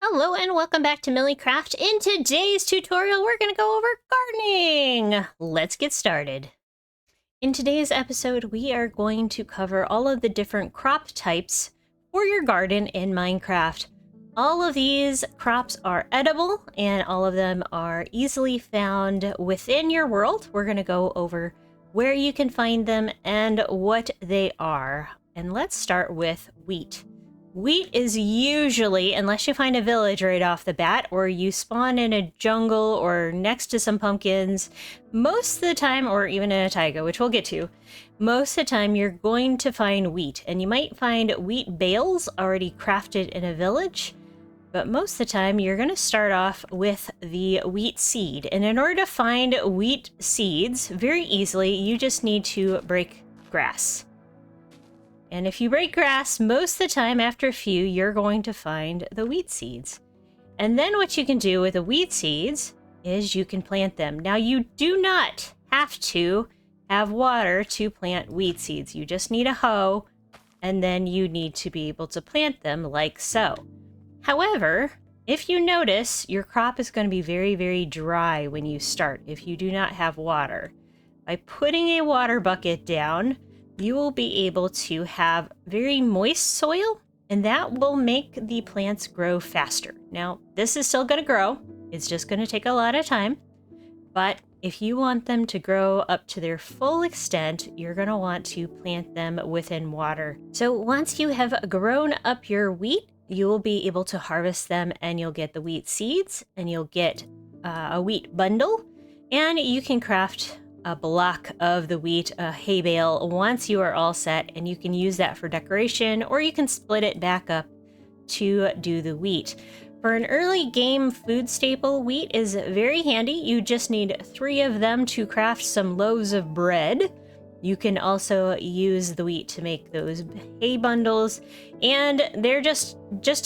Hello and welcome back to Millicraft. In today's tutorial, we're going to go over gardening. Let's get started. In today's episode, we are going to cover all of the different crop types for your garden in Minecraft. All of these crops are edible and all of them are easily found within your world. We're going to go over where you can find them and what they are. And let's start with wheat. Wheat is usually, unless you find a village right off the bat, or you spawn in a jungle or next to some pumpkins, most of the time, or even in a taiga, which we'll get to, most of the time you're going to find wheat. And you might find wheat bales already crafted in a village, but most of the time you're going to start off with the wheat seed. And in order to find wheat seeds very easily, you just need to break grass. And if you break grass, most of the time after a few, you're going to find the wheat seeds. And then what you can do with the wheat seeds is you can plant them. Now, you do not have to have water to plant wheat seeds. You just need a hoe, and then you need to be able to plant them like so. However, if you notice, your crop is going to be very, very dry when you start if you do not have water. By putting a water bucket down, you will be able to have very moist soil, and that will make the plants grow faster. Now, this is still going to grow. It's just going to take a lot of time. But if you want them to grow up to their full extent, you're going to want to plant them within water. So once you have grown up your wheat, you will be able to harvest them, and you'll get the wheat seeds, and you'll get a wheat bundle, and you can craft a block of the wheat, a hay bale, once you are all set, and you can use that for decoration, or you can split it back up to do the wheat. For an early game food staple, wheat is very handy. You just need 3 of them to craft some loaves of bread. You can also use the wheat to make those hay bundles, and they're just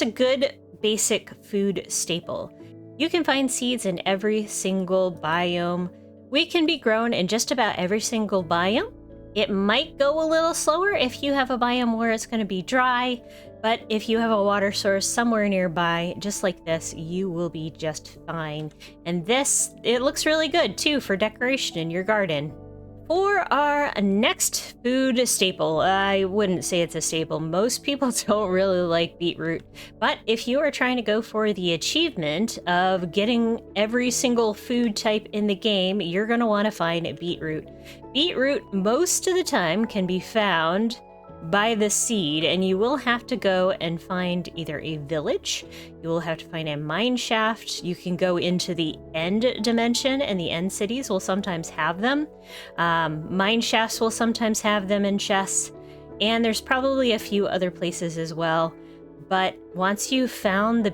a good basic food staple. You can find seeds in every single biome. Wheat can be grown in just about every single biome. It might go a little slower if you have a biome where it's going to be dry, but if you have a water source somewhere nearby, just like this, you will be just fine. And this, it looks really good too for decoration in your garden. For our next food staple, I wouldn't say it's a staple. Most people don't really like beetroot. But if you are trying to go for the achievement of getting every single food type in the game, you're going to want to find beetroot. Beetroot, most of the time, can be found by the seed, and you will have to go and find either a village, you will have to find a mine shaft, you can go into the end dimension, and the end cities will sometimes have them. Mine shafts will sometimes have them in chests, and there's probably a few other places as well. But once you've found the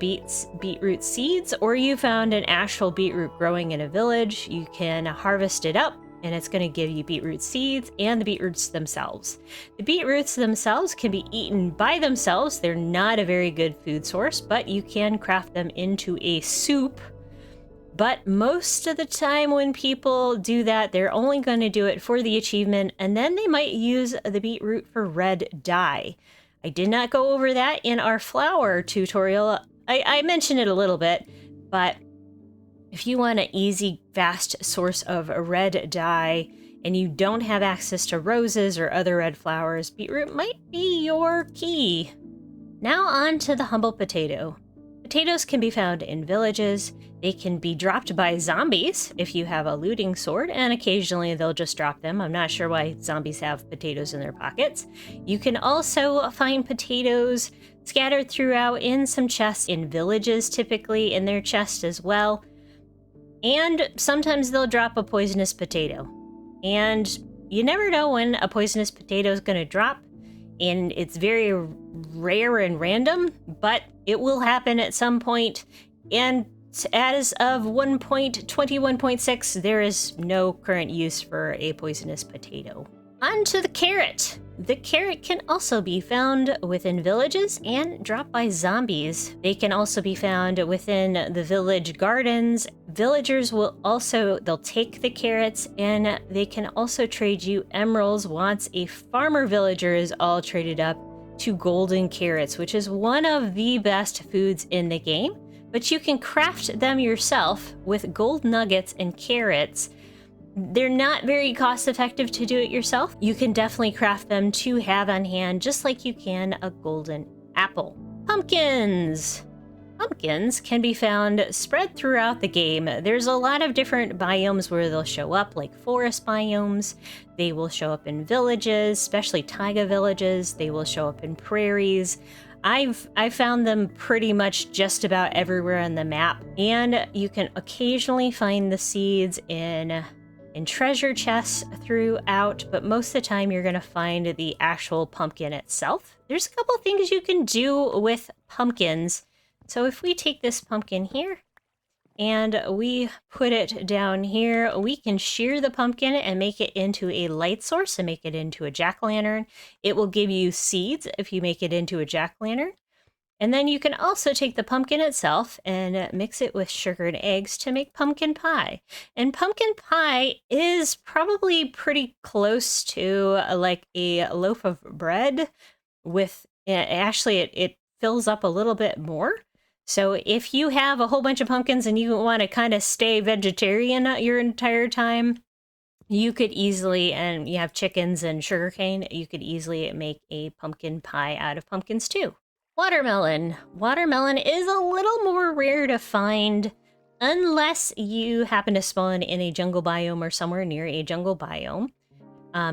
beetroot seeds, or you found an actual beetroot growing in a village, you can harvest it up, and it's going to give you beetroot seeds and the beetroots themselves. The beetroots themselves can be eaten by themselves. They're not a very good food source, but you can craft them into a soup. But most of the time when people do that, they're only going to do it for the achievement, and then they might use the beetroot for red dye. I did not go over that in our flower tutorial. I mentioned it a little bit, but if you want an easy, fast source of red dye and you don't have access to roses or other red flowers, beetroot might be your key. Now on to the humble potato. Potatoes can be found in villages. They can be dropped by zombies if you have a looting sword, and occasionally they'll just drop them. I'm not sure why zombies have potatoes in their pockets. You can also find potatoes scattered throughout in some chests in villages, typically in their chests as well. And sometimes they'll drop a poisonous potato. And you never know when a poisonous potato is going to drop. And it's very rare and random, but it will happen at some point. And as of 1.21.6, there is no current use for a poisonous potato. On to the carrot. The carrot can also be found within villages and dropped by zombies. They can also be found within the village gardens. Villagers they'll take the carrots, and they can also trade you emeralds once a farmer villager is all traded up to golden carrots, which is one of the best foods in the game. but you can craft them yourself with gold nuggets and carrots. They're not very cost effective to do it yourself. You can definitely craft them to have on hand, just like you can a golden apple. Pumpkins! Pumpkins can be found spread throughout the game. There's a lot of different biomes where they'll show up, like forest biomes. They will show up in villages, especially taiga villages. They will show up in prairies. I've found them pretty much just about everywhere on the map, and you can occasionally find the seeds in treasure chests throughout, but most of the time you're going to find the actual pumpkin itself. There's a couple things you can do with pumpkins. So if we take this pumpkin here and we put it down here, we can shear the pumpkin and make it into a light source and make it into a jack-o'-lantern. It will give you seeds if you make it into a jack-o'-lantern. And then you can also take the pumpkin itself and mix it with sugar and eggs to make pumpkin pie. And pumpkin pie is probably pretty close to like a loaf of bread with, actually it fills up a little bit more. So if you have a whole bunch of pumpkins and you want to kind of stay vegetarian your entire time, you could easily, and you have chickens and sugarcane, you could easily make a pumpkin pie out of pumpkins too. Watermelon. Watermelon is a little more rare to find unless you happen to spawn in a jungle biome or somewhere near a jungle biome.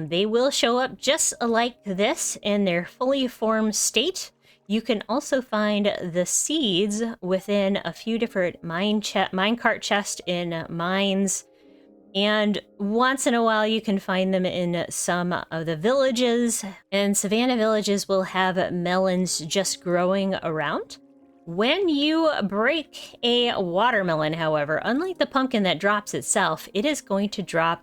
They will show up just like this in their fully formed state. You can also find the seeds within a few different minecart chests in mines. And once in a while, you can find them in some of the villages. And savanna villages will have melons just growing around. When you break a watermelon, however, unlike the pumpkin that drops itself, it is going to drop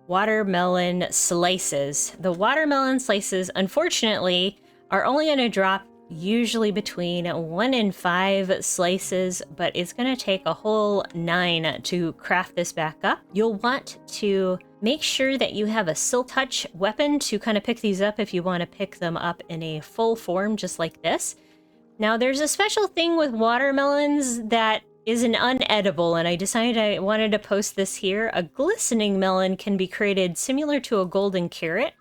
watermelon slices. The watermelon slices, unfortunately, are only going to drop usually between 1 and 5 slices, but it's going to take a whole 9 to craft this back up. You'll want to make sure that you have a silk touch weapon to kind of pick these up if you want to pick them up in a full form, just like this. Now, there's a special thing with watermelons that is an unedible, and I decided I wanted to post this here. A glistening melon can be created similar to a golden carrot,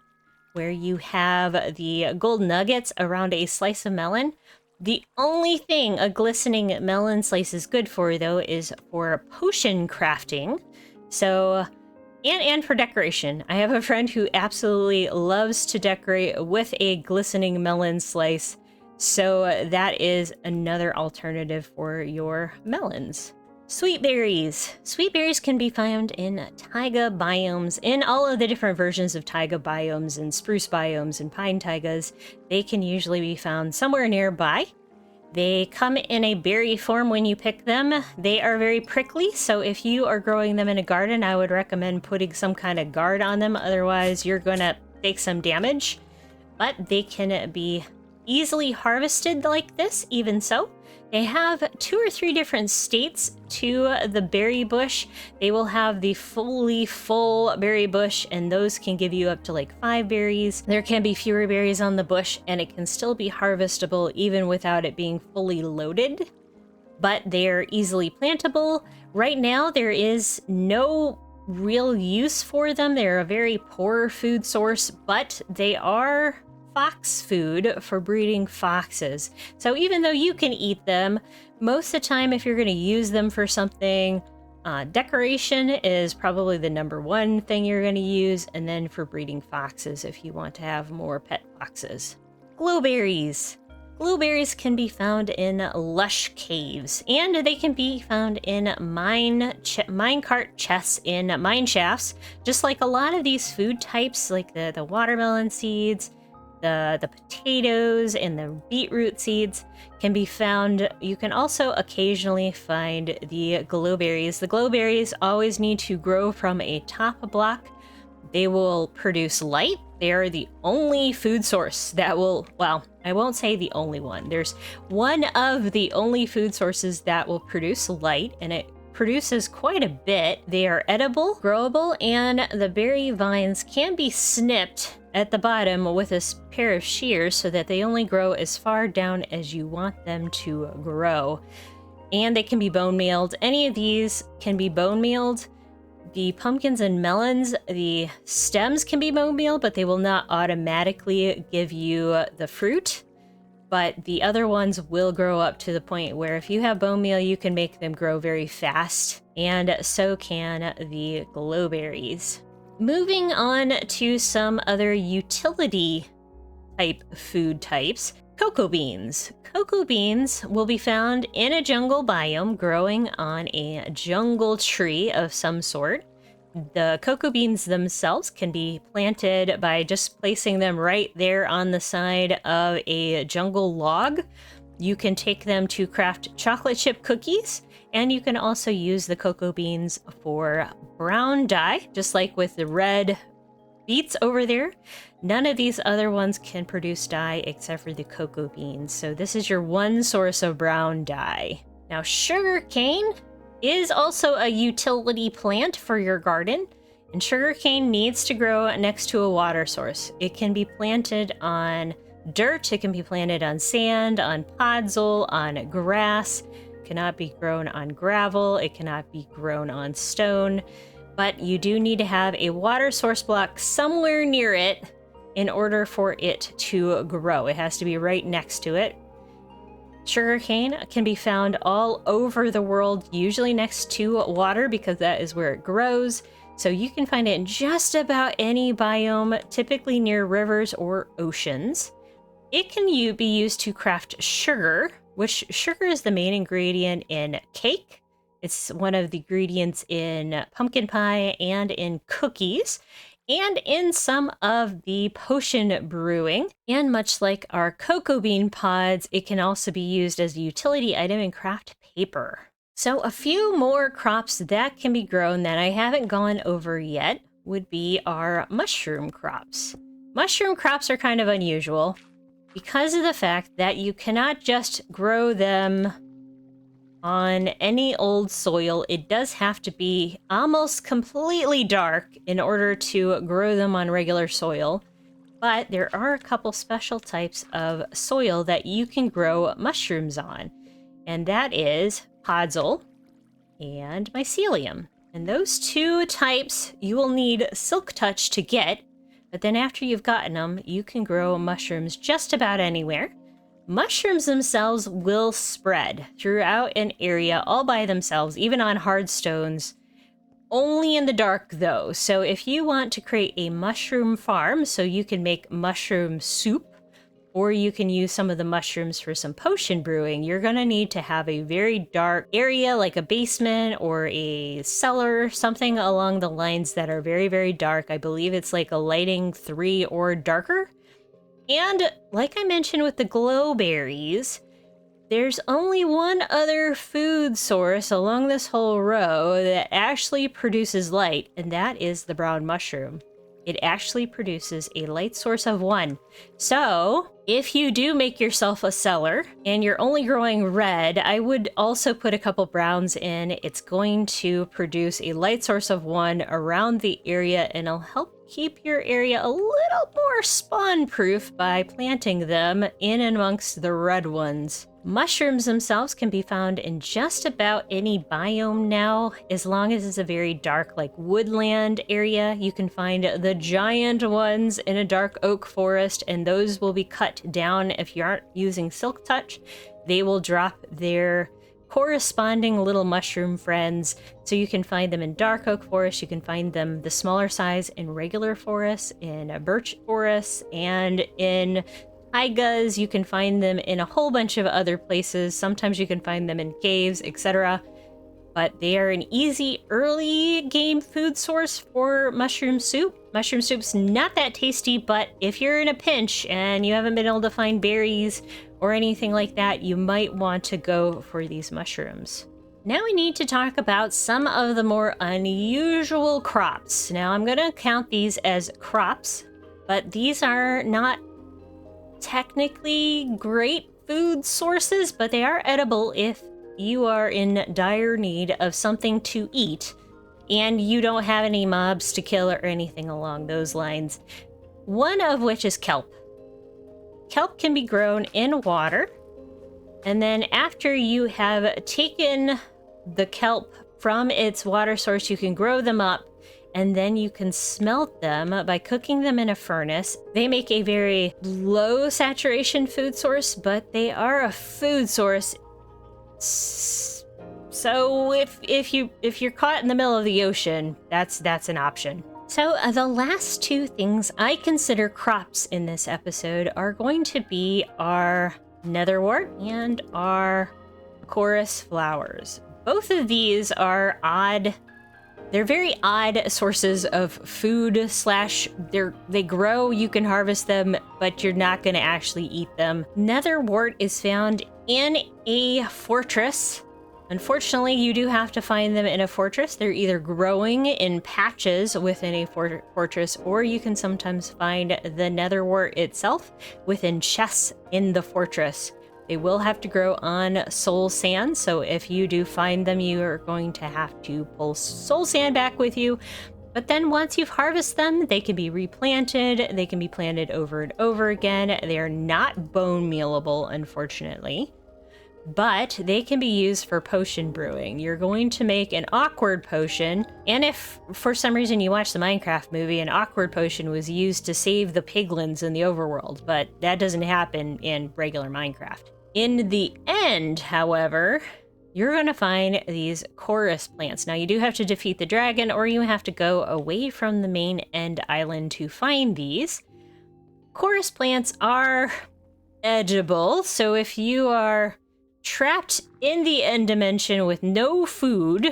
where you have the gold nuggets around a slice of melon. The only thing a glistening melon slice is good for, though, is for potion crafting. So, and for decoration. I have a friend who absolutely loves to decorate with a glistening melon slice. So that is another alternative for your melons. Sweet berries. Sweet berries can be found in taiga biomes, in all of the different versions of taiga biomes and spruce biomes and pine taigas. They can usually be found somewhere nearby. They come in a berry form when you pick them. They are very prickly, so if you are growing them in a garden, I would recommend putting some kind of guard on them. Otherwise, you're gonna take some damage. But they can be easily harvested like this, even so. They have 2 or 3 different states to the berry bush. They will have the fully full berry bush, and those can give you up to like 5 berries. There can be fewer berries on the bush, and it can still be harvestable even without it being fully loaded. But they're easily plantable. Right now, there is no real use for them. They're a very poor food source, but they are fox food for breeding foxes. So even though you can eat them, most of the time if you're going to use them for something, decoration is probably the #1 thing you're going to use, and then for breeding foxes if you want to have more pet foxes. Glowberries. Glowberries can be found in lush caves, and they can be found in minecart chests in mine shafts, just like a lot of these food types, like the watermelon seeds, the potatoes and the beetroot seeds can be found. You can also occasionally find the glowberries. The glowberries always need to grow from a top block. They will produce light. They are the only food source that will, well, I won't say the only one. There's one of the only food sources that will produce light, and it produces quite a bit. They are edible, growable, and the berry vines can be snipped at the bottom with a pair of shears so that they only grow as far down as you want them to grow. and they can be bone mealed. Any of these can be bone mealed. The pumpkins and melons, the stems can be bone meal, but they will not automatically give you the fruit. But the other ones will grow up to the point where if you have bone meal, you can make them grow very fast, and so can the glowberries. Moving on to some other utility type food types. Cocoa beans. Cocoa beans will be found in a jungle biome growing on a jungle tree of some sort. The cocoa beans themselves can be planted by just placing them right there on the side of a jungle log. You can take them to craft chocolate chip cookies, and you can also use the cocoa beans for brown dye, just like with the red beets over there. None of these other ones can produce dye except for the cocoa beans. So this is your one source of brown dye. Now, sugarcane is also a utility plant for your garden, and sugarcane needs to grow next to a water source. It can be planted on dirt, it can be planted on sand, on podzol, on grass. It cannot be grown on gravel, it cannot be grown on stone. But you do need to have a water source block somewhere near it in order for it to grow. It has to be right next to it. Sugarcane can be found all over the world, usually next to water because that is where it grows. So you can find it in just about any biome, typically near rivers or oceans. It can be used to craft sugar, which sugar is the main ingredient in cake. It's one of the ingredients in pumpkin pie and in cookies, and in some of the potion brewing. And much like our cocoa bean pods, it can also be used as a utility item in craft paper. So a few more crops that can be grown that I haven't gone over yet would be our mushroom crops. Mushroom crops are kind of unusual because of the fact that you cannot just grow them on any old soil. It does have to be almost completely dark in order to grow them on regular soil. But there are a couple special types of soil that you can grow mushrooms on, and that is podzol and mycelium. And those two types you will need silk touch to get, but then after you've gotten them, you can grow mushrooms just about anywhere. Mushrooms themselves will spread throughout an area all by themselves, even on hard stones. Only in the dark, though. So if you want to create a mushroom farm so you can make mushroom soup, or you can use some of the mushrooms for some potion brewing, you're going to need to have a very dark area like a basement or a cellar, something along the lines that are very, very dark. I believe it's like a lighting 3 or darker. And like I mentioned with the glowberries, there's only one other food source along this whole row that actually produces light, and that is the brown mushroom. It actually produces a light source of 1. So if you do make yourself a cellar and you're only growing red, I would also put a couple browns in. It's going to produce a light source of 1 around the area, and it'll help keep your area a little more spawn-proof by planting them in amongst the red ones. Mushrooms themselves can be found in just about any biome now, as long as it's a very dark, like woodland area. You can find the giant ones in a dark oak forest, and those will be cut down if you aren't using silk touch. They will drop their corresponding little mushroom friends, so you can find them in dark oak forest. You can find them the smaller size in regular forests, in birch forests, and in taigas. You can find them in a whole bunch of other places. Sometimes you can find them in caves, etc. But they are an easy early game food source for mushroom soup. Mushroom soup's not that tasty, but if you're in a pinch and you haven't been able to find berries or anything like that, you might want to go for these mushrooms. Now we need to talk about some of the more unusual crops. Now I'm going to count these as crops, but these are not technically great food sources, but they are edible if you are in dire need of something to eat and you don't have any mobs to kill or anything along those lines. One of which is kelp. Kelp can be grown in water. And then after you have taken the kelp from its water source, you can grow them up, and then you can smelt them by cooking them in a furnace. They make a very low saturation food source, but they are a food source. So if you're caught in the middle of the ocean, that's an option. So the last two things I consider crops in this episode are going to be our Nether wart and our chorus flowers. Both of these are odd. They're very odd sources of food slash they grow, you can harvest them, but you're not going to actually eat them. Nether wart is found in a fortress. Unfortunately, you do have to find them in a fortress. They're either growing in patches within a fortress, or you can sometimes find the nether wart itself within chests in the fortress. They will have to grow on soul sand, so if you do find them, you are going to have to pull soul sand back with you. But then once you've harvested them, they can be replanted. They can be planted over and over again. They are not bone mealable, unfortunately, but they can be used for potion brewing. You're going to make an awkward potion, and if for some reason you watch the Minecraft movie, an awkward potion was used to save the piglins in the overworld, but that doesn't happen in regular Minecraft. In the end, however, you're going to find these chorus plants. Now, you do have to defeat the dragon, or you have to go away from the main end island to find these. Chorus plants are edible, so if you are trapped in the end dimension with no food,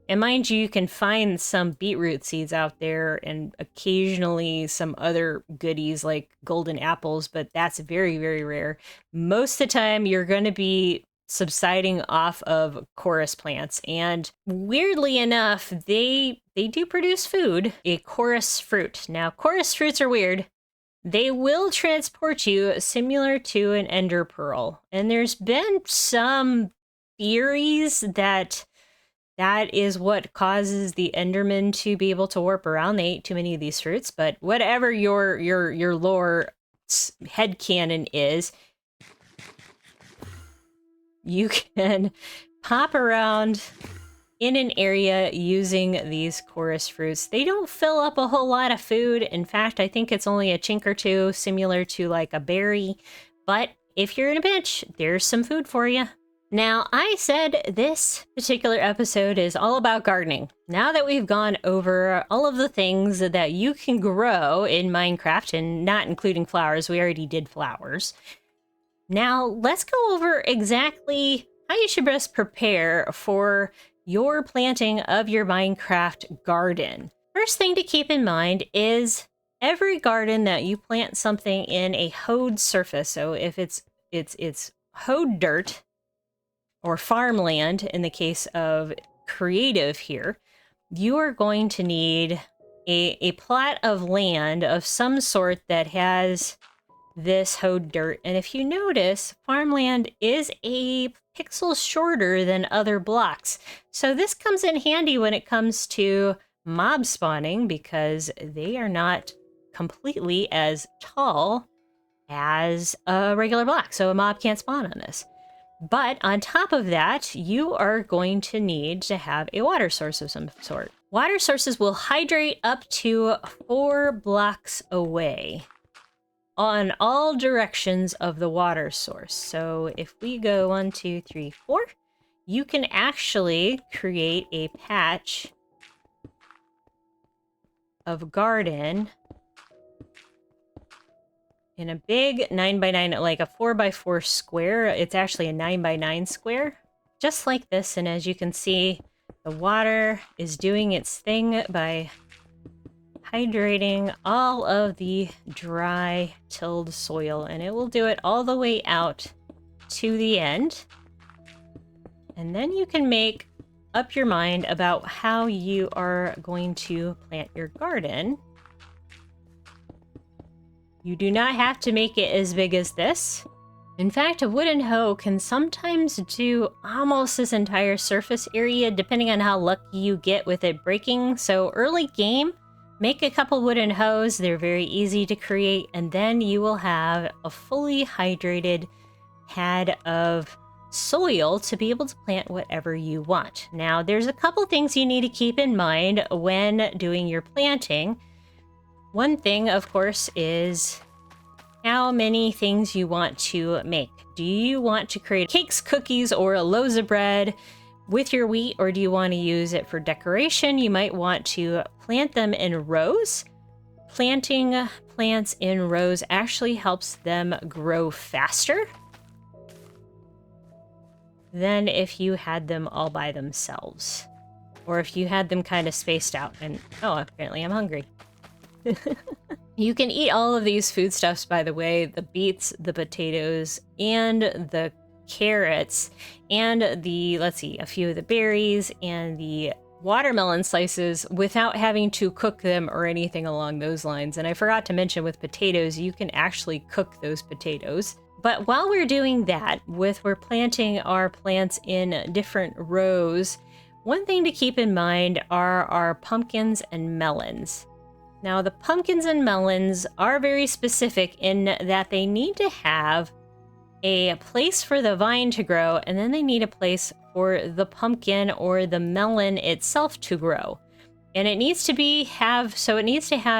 and mind you, you can find some beetroot seeds out there and occasionally some other goodies like golden apples, but that's very, very rare. Most of the time, you're going to be subsiding off of chorus plants, and weirdly enough, they do produce food, a chorus fruit. Now, chorus fruits are weird. They will transport you similar to an ender pearl, and there's been some theories that is what causes the endermen to be able to warp around. They ate too many of these fruits, but whatever your lore headcanon is, you can pop around in an area using these chorus fruits. They don't fill up a whole lot of food. In fact, I think it's only a chink or two, similar to like a berry. But if you're in a pinch, there's some food for you. Now, I said this particular episode is all about gardening. Now that we've gone over all of the things that you can grow in Minecraft, and not including flowers, we already did flowers. Now, let's go over exactly how you should best prepare for your planting of your Minecraft garden. First thing to keep in mind is every garden that you plant something in a hoed surface, so if it's hoed dirt, or farmland in the case of creative here, you are going to need a plot of land of some sort that has this hoed dirt. And if you notice, farmland is a pixel shorter than other blocks. So this comes in handy when it comes to mob spawning, because they are not completely as tall as a regular block. So a mob can't spawn on this. But on top of that, you are going to need to have a water source of some sort. Water sources will hydrate up to 4 blocks away on all directions of the water source. So if we go 1, 2, 3, 4, you can actually create a patch of garden in a big 9x9, like a 4x4 square. It's actually a 9x9 square, just like this. And as you can see, the water is doing its thing by hydrating all of the dry tilled soil, and it will do it all the way out to the end. And then you can make up your mind about how you are going to plant your garden. You do not have to make it as big as this. In fact, a wooden hoe can sometimes do almost this entire surface area, depending on how lucky you get with it breaking. So early game, make a couple wooden hoes. They're very easy to create, and then you will have a fully hydrated pad of soil to be able to plant whatever you want. Now, there's a couple things you need to keep in mind when doing your planting. One thing, of course, is how many things you want to make. Do you want to create cakes, cookies, or loaves of bread with your wheat, or do you want to use it for decoration? You might want to plant them in rows. Planting plants in rows actually helps them grow faster than if you had them all by themselves. Or if you had them kind of spaced out. And, oh, apparently I'm hungry. You can eat all of these foodstuffs, by the way, the beets, the potatoes, and the carrots, and the, let's see, a few of the berries, and the watermelon slices without having to cook them or anything along those lines. And I forgot to mention with potatoes, you can actually cook those potatoes. But while we're doing that, we're planting our plants in different rows, one thing to keep in mind are our pumpkins and melons. Now, the pumpkins and melons are very specific in that they need to have a place for the vine to grow, and then they need a place for the pumpkin or the melon itself to grow. And it needs to have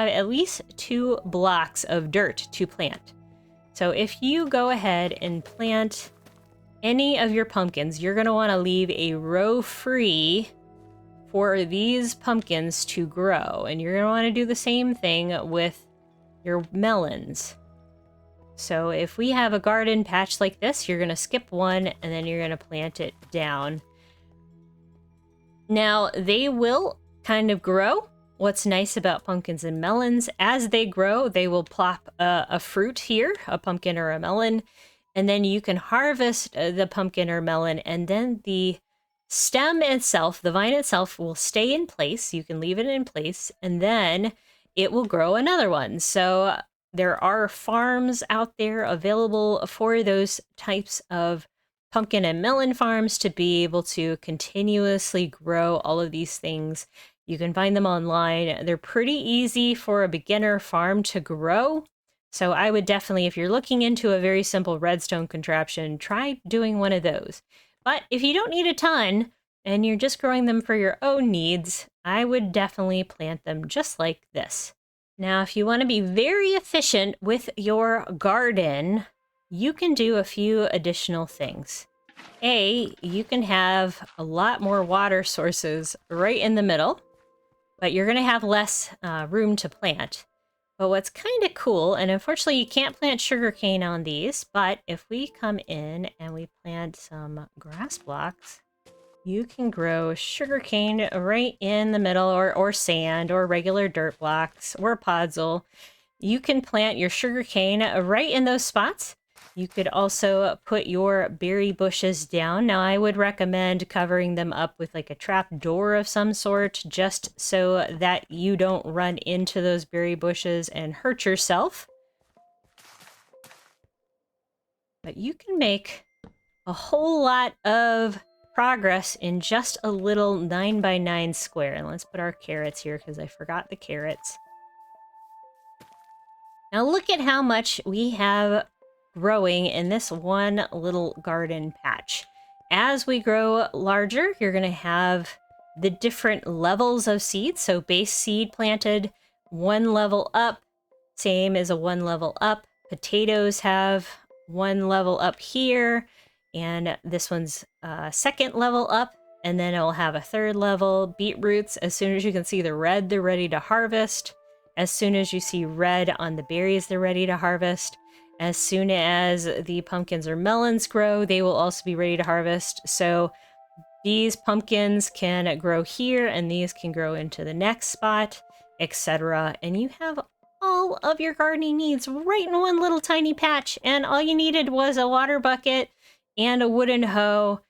at least 2 blocks of dirt to plant. So if you go ahead and plant any of your pumpkins, you're going to want to leave a row free for these pumpkins to grow. And you're going to want to do the same thing with your melons. So if we have a garden patch like this, you're going to skip one and then you're going to plant it down. Now, they will kind of grow. What's nice about pumpkins and melons, as they grow, they will plop a fruit here, a pumpkin or a melon, and then you can harvest the pumpkin or melon, and then the stem itself, the vine itself, will stay in place. You can leave it in place, and then it will grow another one. So there are farms out there available for those types of pumpkin and melon farms to be able to continuously grow all of these things. You can find them online. They're pretty easy for a beginner farm to grow. So I would definitely, if you're looking into a very simple redstone contraption, try doing one of those. But if you don't need a ton and you're just growing them for your own needs, I would definitely plant them just like this. Now, if you want to be very efficient with your garden, you can do a few additional things. You can have a lot more water sources right in the middle, but you're going to have less room to plant. But what's kind of cool, and unfortunately you can't plant sugarcane on these, but if we come in and we plant some grass blocks, you can grow sugarcane right in the middle, or sand, or regular dirt blocks, or podzol. You can plant your sugarcane right in those spots. You could also put your berry bushes down. Now, I would recommend covering them up with like a trap door of some sort, just so that you don't run into those berry bushes and hurt yourself. But you can make a whole lot of progress in just a little 9x9 square. And let's put our carrots here because I forgot the carrots. Now look at how much we have growing in this one little garden patch. As we grow larger, you're going to have the different levels of seeds. So base seed planted 1 level up, same as a 1 level up. Potatoes have 1 level up here, and this one's 2nd level up, and then it'll have a 3rd level. Beetroots, as soon as you can see the red, they're ready to harvest. As soon as you see red on the berries, they're ready to harvest. As soon as the pumpkins or melons grow, they will also be ready to harvest. So these pumpkins can grow here, and these can grow into the next spot, etc. And you have all of your gardening needs right in one little tiny patch. And all you needed was a water bucket and a wooden hoe,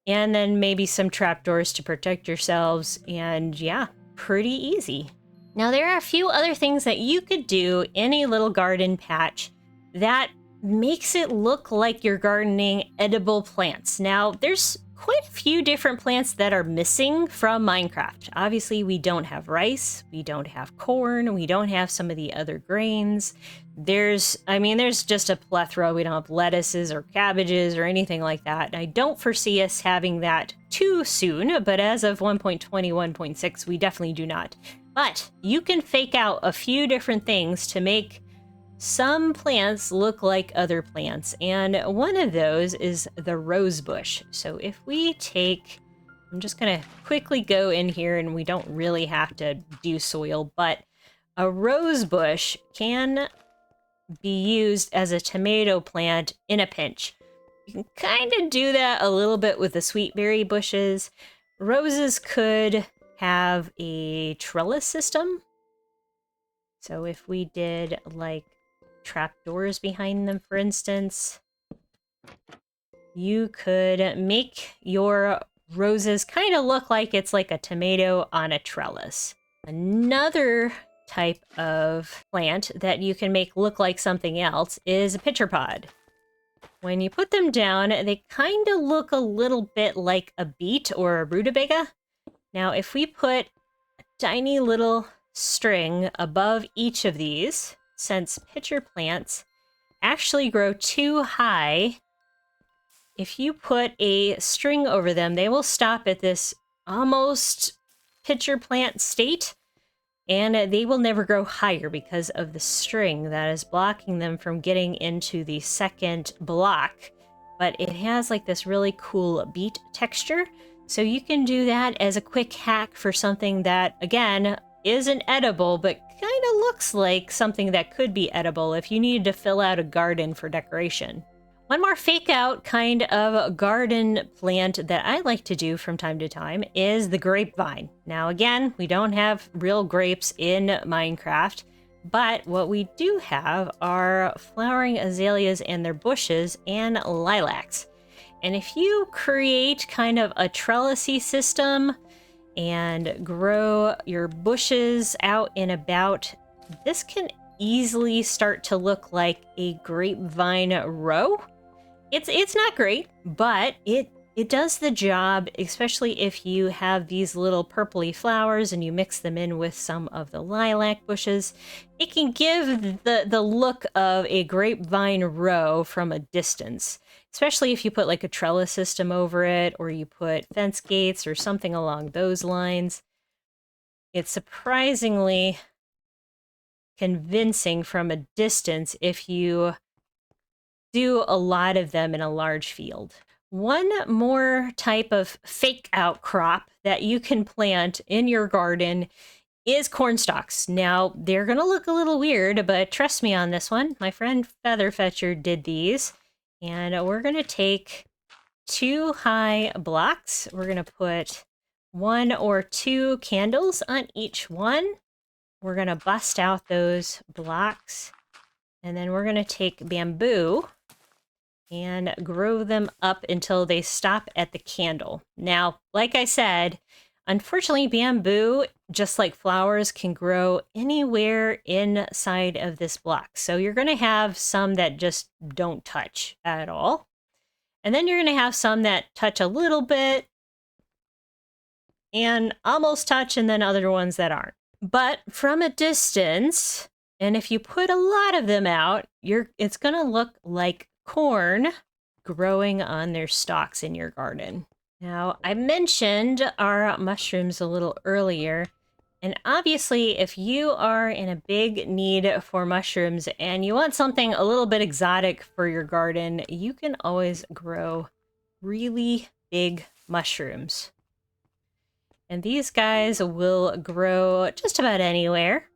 and then maybe some trapdoors to protect yourselves. And yeah, pretty easy. Now, there are a few other things that you could do in a little garden patch that makes it look like you're gardening edible plants. Now, there's quite a few different plants that are missing from Minecraft. Obviously, we don't have rice, we don't have corn, we don't have some of the other grains. There's just a plethora. We don't have lettuces or cabbages or anything like that. And I don't foresee us having that too soon, but as of 1.21.6, we definitely do not. But you can fake out a few different things to make some plants look like other plants, and one of those is the rose bush. So if we take, I'm just gonna quickly go in here, and we don't really have to do soil, but a rose bush can be used as a tomato plant in a pinch. You can kind of do that a little bit with the sweetberry bushes. Roses could have a trellis system. So if we did like trapdoors behind them, for instance, you could make your roses kind of look like it's like a tomato on a trellis. Another type of plant that you can make look like something else is a pitcher pod. When you put them down, they kind of look a little bit like a beet or a rutabaga. Now, if we put a tiny little string above each of these, since pitcher plants actually grow too high, if you put a string over them, they will stop at this almost pitcher plant state, and they will never grow higher because of the string that is blocking them from getting into the second block. But it has like this really cool beet texture, so you can do that as a quick hack for something that, again, isn't edible, but kind of looks like something that could be edible if you needed to fill out a garden for decoration. One more fake out kind of garden plant that I like to do from time to time is the grapevine. Now again, we don't have real grapes in Minecraft, but what we do have are flowering azaleas and their bushes and lilacs. And if you create kind of a trellisy system and grow your bushes out and about, this can easily start to look like a grapevine row. It's not great, but it does the job, especially if you have these little purpley flowers and you mix them in with some of the lilac bushes. It can give the look of a grapevine row from a distance, especially if you put like a trellis system over it, or you put fence gates or something along those lines. It's surprisingly convincing from a distance if you do a lot of them in a large field. One more type of fake out crop that you can plant in your garden is corn stalks. Now, they're going to look a little weird, but trust me on this one. My friend Featherfetcher did these, and we're going to take 2 high blocks. We're going to put 1 or 2 candles on each one. We're going to bust out those blocks, and then we're going to take bamboo and grow them up until they stop at the candle. Now, like I said, unfortunately, bamboo, just like flowers, can grow anywhere inside of this block. So you're going to have some that just don't touch at all. And then you're going to have some that touch a little bit and almost touch, and then other ones that aren't. But from a distance, and if you put a lot of them out, it's going to look like corn growing on their stalks in your garden. Now, I mentioned our mushrooms a little earlier, and obviously if you are in a big need for mushrooms and you want something a little bit exotic for your garden, you can always grow really big mushrooms. And these guys will grow just about anywhere,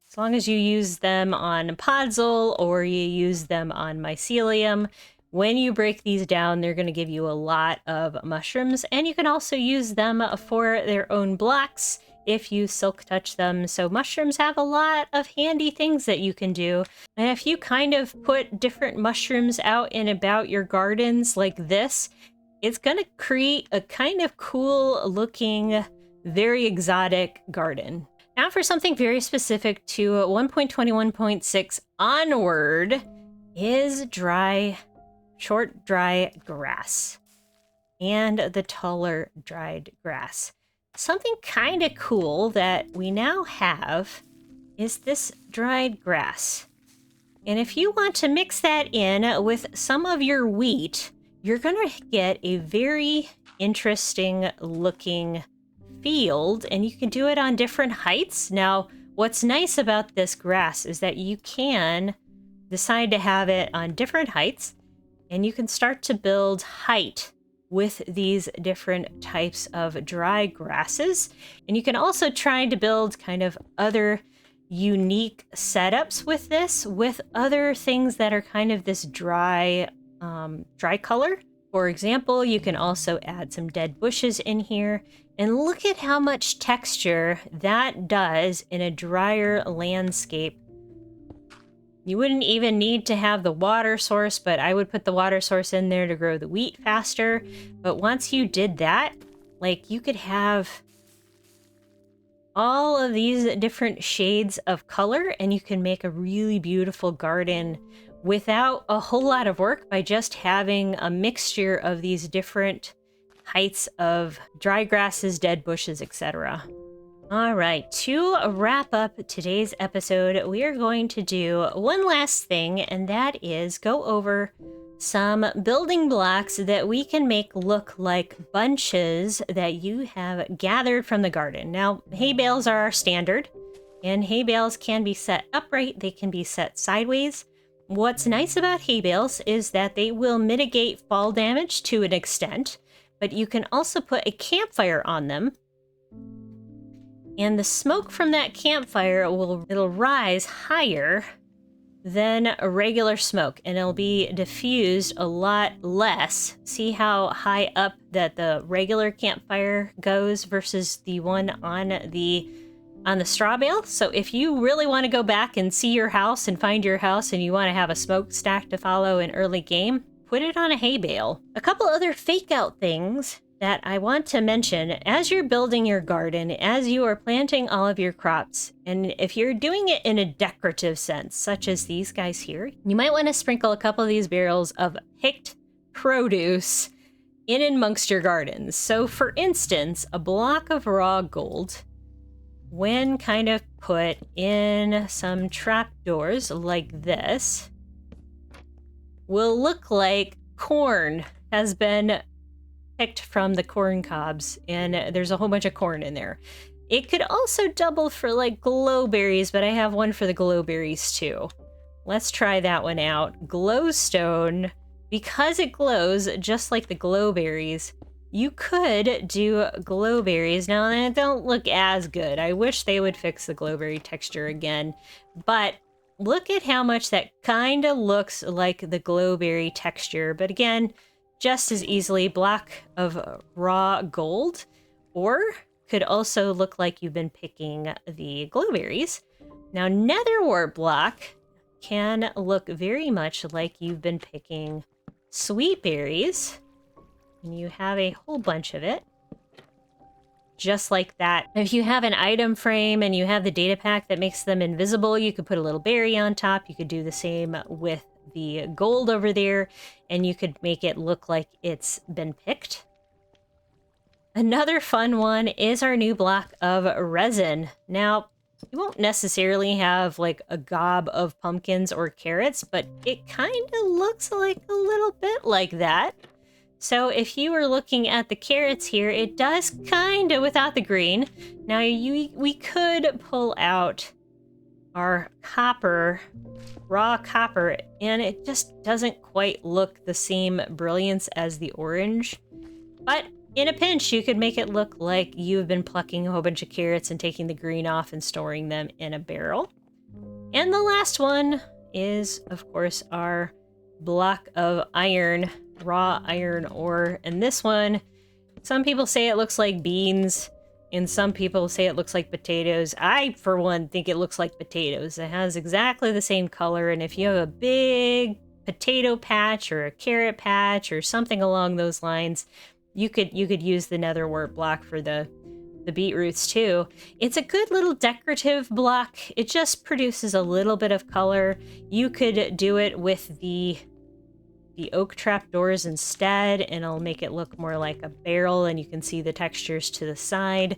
as long as you use them on podzol or you use them on mycelium. When you break these down, they're going to give you a lot of mushrooms, and you can also use them for their own blocks if you silk touch them. So mushrooms have a lot of handy things that you can do. And if you kind of put different mushrooms out and about your gardens like this, it's going to create a kind of cool looking, very exotic garden. Now for something very specific to 1.21.6 onward is dry short dry grass and the taller dried grass. Something kind of cool that we now have is this dried grass. And if you want to mix that in with some of your wheat, you're going to get a very interesting looking field, and you can do it on different heights. Now, what's nice about this grass is that you can decide to have it on different heights, and you can start to build height with these different types of dry grasses. And you can also try to build kind of other unique setups with this, with other things that are kind of this dry color. For example, you can also add some dead bushes in here, and look at how much texture that does in a drier landscape. You wouldn't even need to have the water source, but I would put the water source in there to grow the wheat faster. But once you did that, like, you could have all of these different shades of color, and you can make a really beautiful garden without a whole lot of work by just having a mixture of these different heights of dry grasses, dead bushes, etc. All right, to wrap up today's episode, we are going to do one last thing, and that is go over some building blocks that we can make look like bunches that you have gathered from the garden. Now, hay bales are our standard, and hay bales can be set upright, they can be set sideways. What's nice about hay bales is that they will mitigate fall damage to an extent, but you can also put a campfire on them, and the smoke from that campfire it'll rise higher than a regular smoke, and it'll be diffused a lot less. See how high up that the regular campfire goes versus the one on the straw bale? So if you really want to go back and see your house and find your house, and you want to have a smokestack to follow in early game, put it on a hay bale. A couple other fake out things that I want to mention as you're building your garden, as you are planting all of your crops, and if you're doing it in a decorative sense, such as these guys here, you might want to sprinkle a couple of these barrels of picked produce in amongst your gardens. So for instance, a block of raw gold, when kind of put in some trapdoors like this, will look like corn has been picked from the corn cobs, and there's a whole bunch of corn in there. It could also double for like glowberries, but I have one for the glowberries too. Let's try that one out. Glowstone, because it glows just like the glowberries, you could do glowberries. Now, they don't look as good. I wish they would fix the glowberry texture again, but look at how much that kind of looks like the glowberry texture. But again, just as easily block of raw gold, or could also look like you've been picking the glowberries. Now, nether wart block can look very much like you've been picking sweet berries, and you have a whole bunch of it, just like that. If you have an item frame and you have the data pack that makes them invisible, you could put a little berry on top. You could do the same with the gold over there, and you could make it look like it's been picked. Another fun one is our new block of resin. Now, you won't necessarily have like a gob of pumpkins or carrots, but it kind of looks like a little bit like that. So if you were looking at the carrots here, it does kind of without the green. Now we could pull out our copper, raw copper, and it just doesn't quite look the same brilliance as the orange. But in a pinch, you could make it look like you've been plucking a whole bunch of carrots and taking the green off and storing them in a barrel. And the last one is, of course, our block of iron, raw iron ore. And this one, some people say it looks like beans, and some people say it looks like potatoes. I, for one, think it looks like potatoes. It has exactly the same color, and if you have a big potato patch or a carrot patch or something along those lines, you could use the nether wart block for the beetroots too. It's a good little decorative block. It just produces a little bit of color. You could do it with the the oak trapdoors instead, and I'll make it look more like a barrel, and you can see the textures to the side.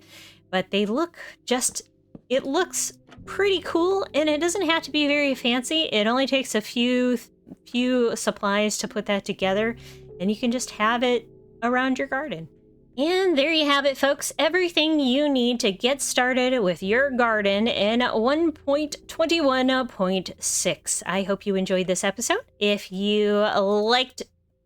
But they look it looks pretty cool, and it doesn't have to be very fancy. It only takes a few supplies to put that together, and you can just have it around your garden. And there you have it, folks. Everything you need to get started with your garden in 1.21.6. I hope you enjoyed this episode. If you liked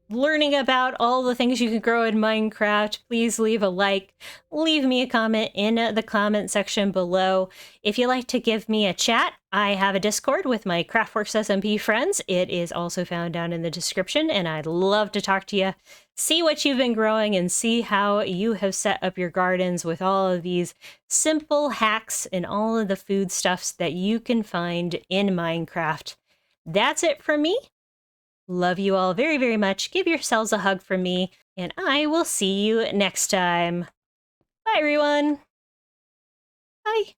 learning about all the things you can grow in Minecraft, please leave a like, leave me a comment in the comment section below. If you'd like to give me a chat, I have a Discord with my Craftworks SMP friends. It is also found down in the description, and I'd love to talk to you, see what you've been growing, and see how you have set up your gardens with all of these simple hacks and all of the foodstuffs that you can find in Minecraft. That's it from me. Love you all very, very much. Give yourselves a hug from me, and I will see you next time. Bye, everyone. Bye.